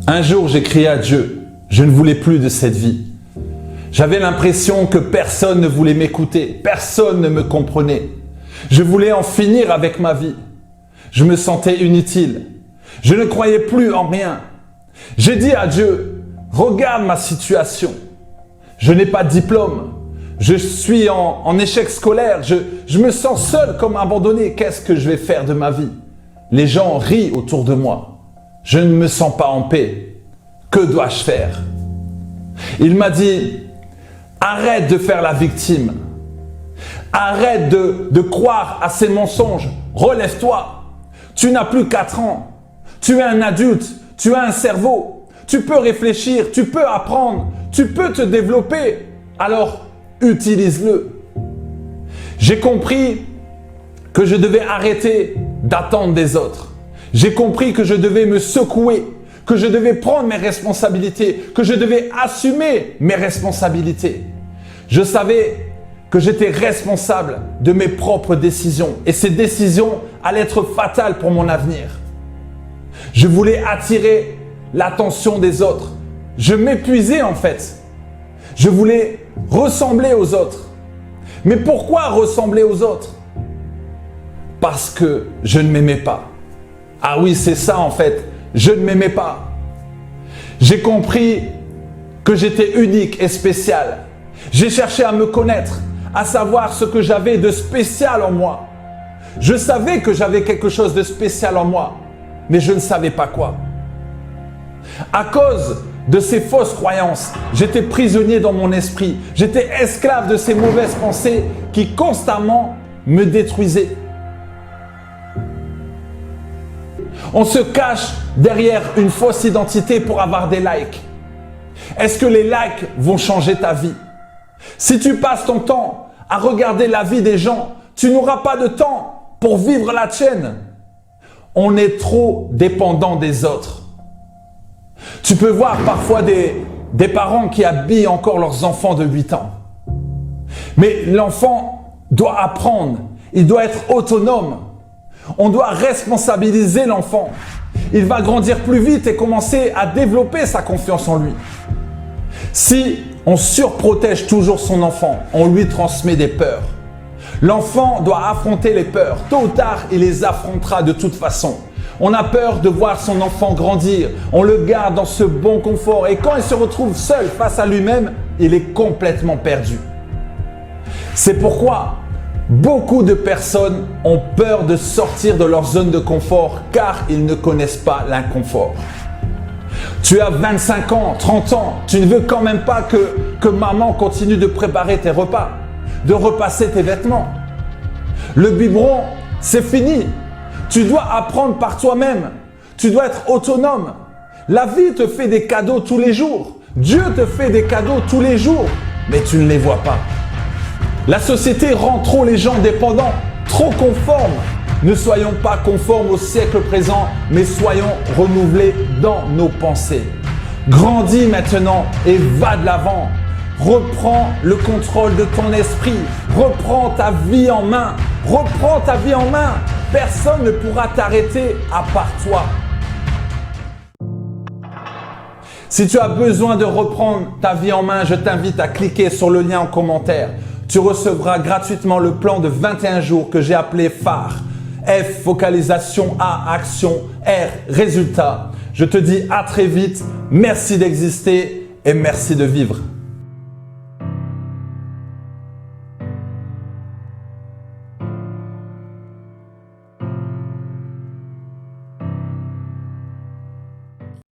Un jour, j'ai crié à Dieu. Je ne voulais plus de cette vie. J'avais l'impression que personne ne voulait m'écouter. Personne ne me comprenait. Je voulais en finir avec ma vie. Je me sentais inutile. Je ne croyais plus en rien. J'ai dit à Dieu, regarde ma situation. Je n'ai pas de diplôme. Je suis en échec scolaire. Je me sens seul comme abandonné. Qu'est-ce que je vais faire de ma vie? Les gens rient autour de moi. Je ne me sens pas en paix. Que dois-je faire? Il m'a dit, arrête de faire la victime. Arrête de croire à ces mensonges. Relève-toi. Tu n'as plus 4 ans. Tu es un adulte. Tu as un cerveau. Tu peux réfléchir. Tu peux apprendre. Tu peux te développer. Alors, utilise-le. J'ai compris que je devais arrêter d'attendre des autres. J'ai compris que je devais me secouer, que je devais prendre mes responsabilités, que je devais assumer mes responsabilités. Je savais que j'étais responsable de mes propres décisions et ces décisions allaient être fatales pour mon avenir. Je voulais attirer l'attention des autres. Je m'épuisais en fait. Je voulais ressembler aux autres. Mais pourquoi ressembler aux autres? Parce que je ne m'aimais pas. Ah oui, c'est ça en fait. Je ne m'aimais pas. J'ai compris que j'étais unique et spécial. J'ai cherché à me connaître, à savoir ce que j'avais de spécial en moi. Je savais que j'avais quelque chose de spécial en moi, mais je ne savais pas quoi. À cause de ces fausses croyances, j'étais prisonnier dans mon esprit. J'étais esclave de ces mauvaises pensées qui constamment me détruisaient. On se cache derrière une fausse identité pour avoir des likes. Est-ce que les likes vont changer ta vie? Si tu passes ton temps à regarder la vie des gens, tu n'auras pas de temps pour vivre la tienne. On est trop dépendant des autres. Tu peux voir parfois des parents qui habillent encore leurs enfants de 8 ans. Mais l'enfant doit apprendre, il doit être autonome. On doit responsabiliser l'enfant. Il va grandir plus vite et commencer à développer sa confiance en lui. Si on surprotège toujours son enfant, on lui transmet des peurs. L'enfant doit affronter les peurs. Tôt ou tard, il les affrontera de toute façon. On a peur de voir son enfant grandir. On le garde dans ce bon confort. Et quand il se retrouve seul face à lui-même, il est complètement perdu. C'est pourquoi beaucoup de personnes ont peur de sortir de leur zone de confort car ils ne connaissent pas l'inconfort. Tu as 25 ans, 30 ans, tu ne veux quand même pas que maman continue de préparer tes repas, de repasser tes vêtements. Le biberon, c'est fini. Tu dois apprendre par toi-même. Tu dois être autonome. La vie te fait des cadeaux tous les jours. Dieu te fait des cadeaux tous les jours, mais tu ne les vois pas. La société rend trop les gens dépendants, trop conformes. Ne soyons pas conformes au siècle présent, mais soyons renouvelés dans nos pensées. Grandis maintenant et va de l'avant. Reprends le contrôle de ton esprit. Reprends ta vie en main. Reprends ta vie en main. Personne ne pourra t'arrêter à part toi. Si tu as besoin de reprendre ta vie en main, je t'invite à cliquer sur le lien en commentaire. Tu recevras gratuitement le plan de 21 jours que j'ai appelé phare. F, focalisation, A, action, R, résultat. Je te dis à très vite. Merci d'exister et merci de vivre.